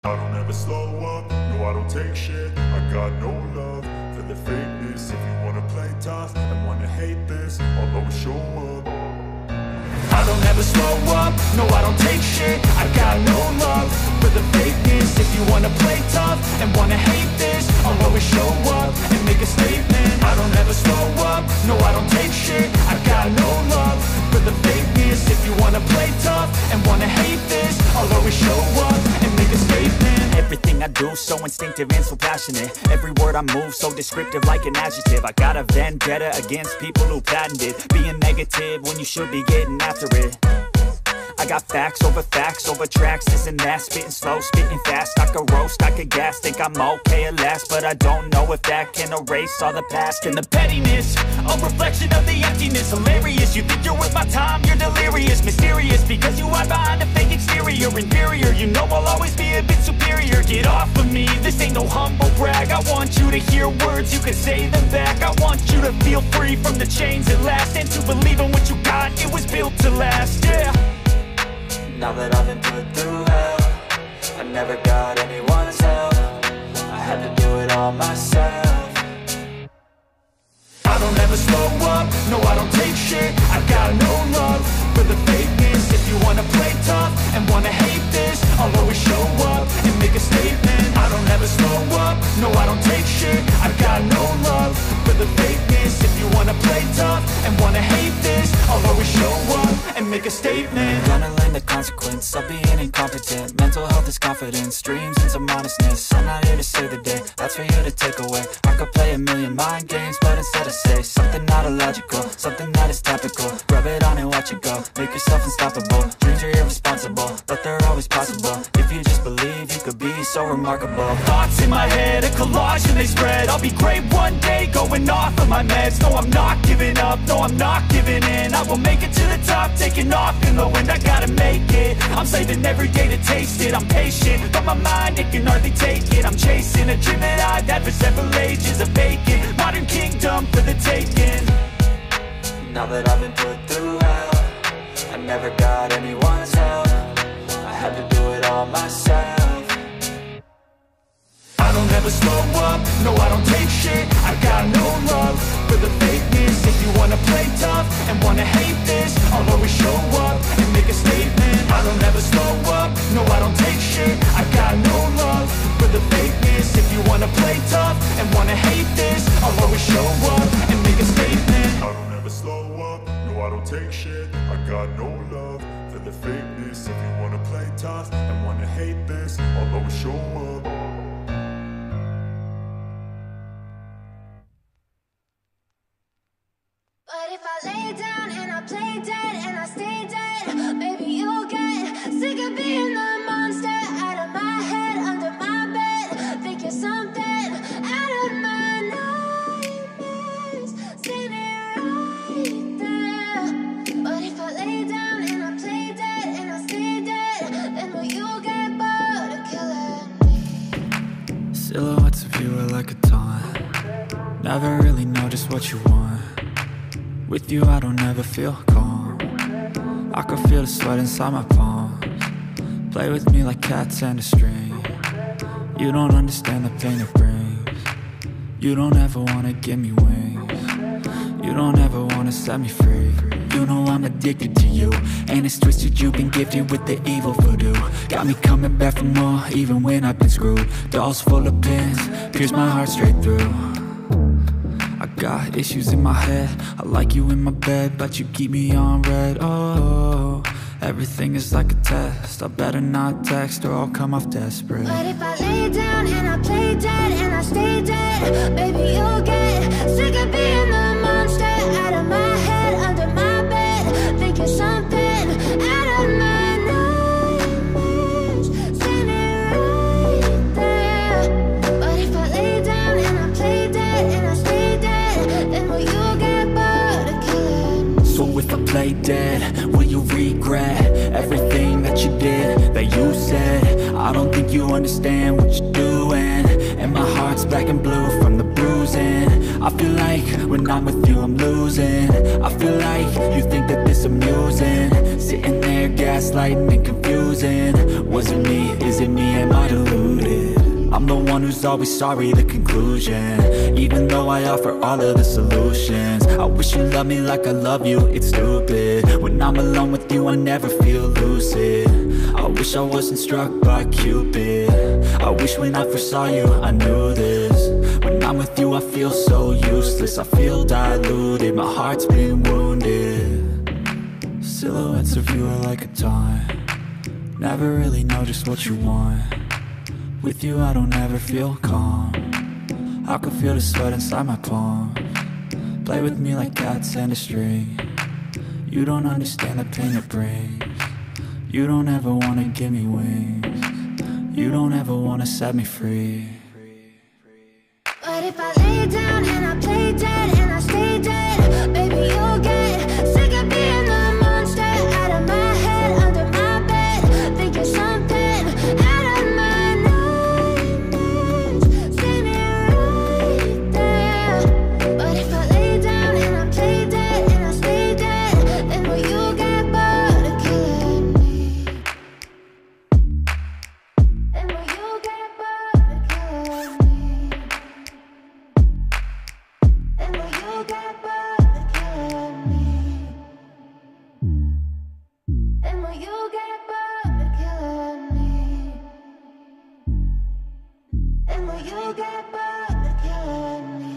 I don't ever slow up, no I don't take shit. I got no love for the fakeness. If you wanna play tough and wanna hate this, I'll always show up. I don't ever slow up, no I don't take shit. I got no love for the fakeness. If you wanna play tough and wanna hate this, I'll always show up and make a statement. I don't ever slow up, no I don't take shit. I got no love for the fakeness. If you wanna play tough and wanna hate this, I'll always show up and make a statement. Everything I do so instinctive and so passionate. Every word I move so descriptive like an adjective. I got a vendetta against people who patented being negative when you should be getting after it. I got facts over tracks, this and that. Spitting slow, spitting fast. I could roast, I could gas. Think I'm okay at last, but I don't know if that can erase all the past. And the pettiness, a reflection of the emptiness. Hilarious, you think you're worth my time, you're delirious. Mysterious, because you hide behind a fake exterior. Inferior, you know I'll always be a bit superior. Get off of me, this ain't no humble brag. I want you to hear words, you can say them back. I want you to feel free from the chains at last, and to believe in what you got, it was built to last, yeah. Now that I've been put through hell, I never got anyone's help. I had to do it all myself. I don't ever slow up, no I don't take shit. I got no love for the fakeness. If you wanna play tough and wanna hate this, I'll always show up and make a statement. I don't ever slow up, no I don't take shit. I got no love for the fakeness. If you wanna play tough and wanna hate this, I'll always show up and make a statement. Gonna learn the consequence of being incompetent. Mental health is confidence, dreams and some honestness. I'm not here to save the day, that's for you to take away. I could play a million mind games, but instead I say something not illogical, something that is topical. Rub it on and watch it go, make yourself unstoppable. Dreams are irresponsible, but they're always possible. If you just believe, you could be so remarkable. Thoughts in my head, a collage and they spread. I'll be great one day, going off of my meds. No, I'm not giving up, no, I'm not giving in. I will make it to the top, taking off in the wind. I gotta make it, I'm saving every day to taste it. I'm patient, but my mind, it can hardly take it. I'm chasing a dream that I've had for several ages. A vacant, modern kingdom for the taking. Now that I've been put through hell, I never got anyone's help. I had to do it all myself. I don't ever slow up, no I don't take shit. I got no love for the fakeness. If you wanna play tough and wanna hate this, I'll always show up and make a statement. I don't ever slow up, no I don't take shit. I got no love for the fakeness. If you wanna play tough and wanna hate this, I'll always show up and make a statement. I don't ever slow up, no I don't take shit. I got no love for the fakeness. If you wanna play tough and wanna hate this, I'll always show up. But if I lay down and I play dead and I stay dead, maybe you'll get sick of being the monster out of my head, under my bed. Think you're something out of my nightmares, standing right there. But if I lay down and I play dead and I stay dead, then will you get bored of killing me? Silhouettes of you are like a taunt. Never really know just what you want. With you I don't ever feel calm. I can feel the sweat inside my palms. Play with me like cats and a string. You don't understand the pain it brings. You don't ever wanna give me wings. You don't ever wanna set me free. You know I'm addicted to you, and it's twisted, you've been gifted with the evil voodoo. Got me coming back for more, even when I've been screwed. Dolls full of pins, pierce my heart straight through. I got issues in my head, I like you in my bed, but you keep me on red. Oh, everything is like a test, I better not text or I'll come off desperate. But if I lay down and I play dead and I stay dead, maybe you'll get sick of being the monster out of my head, under my bed. Think you're something out of my nightmares, standing right there. But if I lay down and I play dead and I stay dead, then will you get bored of killing me? So if I play dead, will you regret everything that you did, that you said? I don't think you understand what you're doing, and my heart's black and blue from the bruising. I feel like when I'm with you I'm losing. I feel like you think that this amusing, sitting there gaslighting and confusing. Was it me? Is it me? Am I delusional? one who's always sorry, the conclusion. Even though I offer all of the solutions, I wish you loved me like I love you, it's stupid. When I'm alone with you I never feel lucid. I wish I wasn't struck by Cupid. I wish when I first saw you I knew this. When I'm with you I feel so useless, I feel diluted, my heart's been wounded. Silhouettes of you are like a taunt, never really know just what you want. With you I don't ever feel calm, I can feel the sweat inside my palms. Play with me like cats and a string. You don't understand the pain it brings. You don't ever wanna give me wings. You don't ever wanna set me free. But if I lay down and I play dead and I stay dead, baby you'll get sick of being the monster out of my head, under my bed, thinking something out of my nightmares. See me right there. But if I lay down and I play dead and I stay dead, then will you get bored of killing me? Then will you get bored of killing me? And will you get bored of killing me? And will you get bored of killing me? And will you get bored of killing me?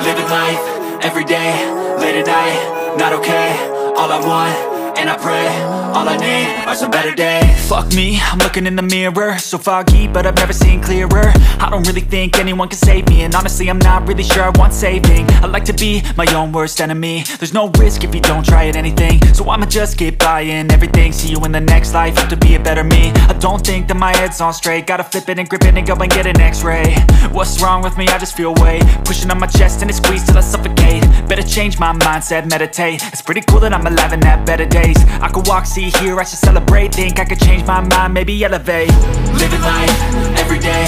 Living life, every day, late at night, not okay. All I want, and I pray, all I need are some better days. Fuck me, I'm looking in the mirror, so foggy, but I've never seen clearer. I don't really think anyone can save me, and honestly I'm not really sure I want saving. I like to be my own worst enemy. There's no risk if you don't try at anything, so I'ma just get buying everything. See you in the next life, have to be a better me. I don't think that my head's on straight, gotta flip it and grip it and go and get an x-ray. What's wrong with me? I just feel weight pushing on my chest and it squeezes till I suffocate. Better change my mindset, meditate. It's pretty cool that I'm alive and have better days. I could walk, see, hear, I should celebrate. Think I could change my mind, maybe elevate. Living life, every day,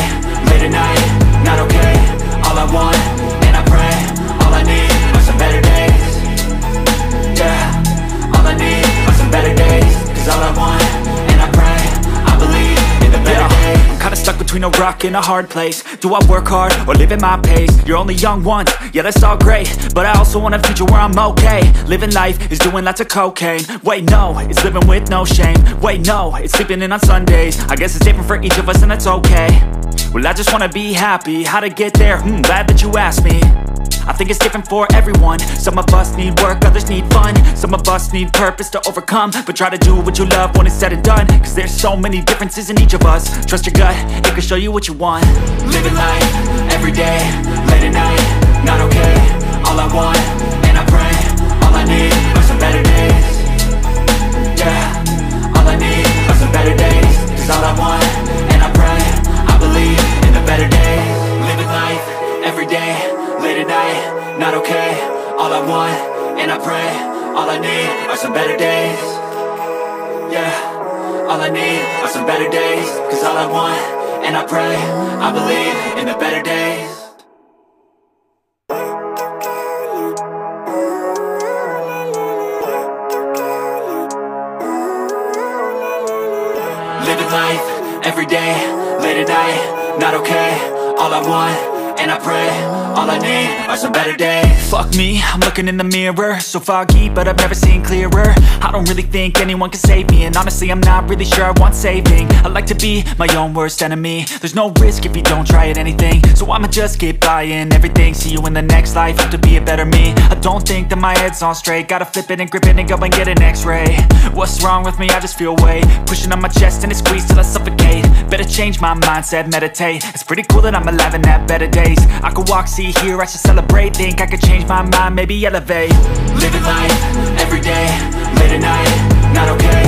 late at night, not okay. All I want, and I pray, all I need are some better days. Yeah, all I need are some better days. Cause all I want, and I pray, I believe in the better days. I'm kinda stuck between a rock and a hard place. Do I work hard or live at my pace? You're only young once, yeah that's all great, but I also want a future where I'm okay. Living life is doing lots of cocaine. Wait no, it's living with no shame. Wait no, it's sleeping in on Sundays. I guess it's different for each of us and that's okay. Well I just wanna be happy, how to get there? Glad that you asked me. I think it's different for everyone. Some of us need work, others need fun. Some of us need purpose to overcome. But try to do what you love when it's said and done, cause there's so many differences in each of us. Trust your gut, it can show you what you want. Living life, every day, late at night, not okay. All I want, and I pray, all I need are some better days. Yeah, all I need are some better days. Cause all I want, and I pray, I believe in the better days. Living life, every day, late at night, not okay. All I want, and I pray, all I need are some better days. Yeah, all I need are some better days. Cause all I want, and I pray, I believe in the better days. Living life, every day, late at night, not okay. All I want, and I pray, all I need are some better days. Fuck me, I'm looking in the mirror, so foggy, but I've never seen clearer. I don't really think anyone can save me, and honestly I'm not really sure I want saving. I like to be my own worst enemy. There's no risk if you don't try at anything, so I'ma just get buying everything. See you in the next life, have to be a better me. I don't think that my head's on straight, gotta flip it and grip it and go and get an x-ray. What's wrong with me? I just feel weight pushing on my chest and it squeezes till I suffocate. Better change my mindset, meditate. It's pretty cool that I'm alive and have better days. I could walk, see, hear, I should celebrate. Think I could change my mind, maybe elevate. Living life, every day, late at night, not okay.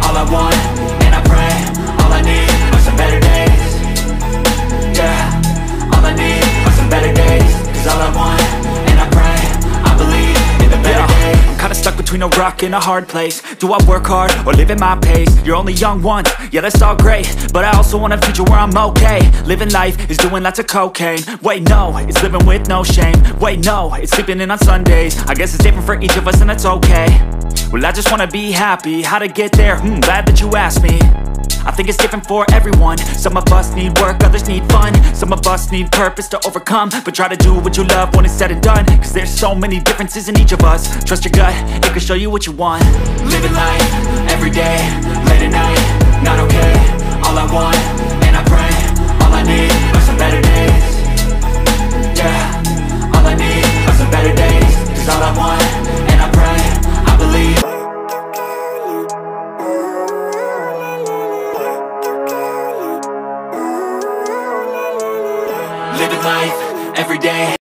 All I want, and I pray, all I need are some better days. Yeah, all I need are some better days. Cause all I want, and I pray, I believe in the better days. I'm kinda stuck between between a rock and a hard place. Do I work hard or live at my pace? You're only young once, yeah that's all great, but I also want a future where I'm okay. Living life is doing lots of cocaine. Wait no, it's living with no shame. Wait no, it's sleeping in on Sundays. I guess it's different for each of us and that's okay. Well I just wanna be happy, how to get there? Glad that you asked me. I think it's different for everyone. Some of us need work, others need fun. Some of us need purpose to overcome. But try to do what you love when it's said and done, cause there's so many differences in each of us. Trust your gut, it can show you what you want. Living life, everyday, late at night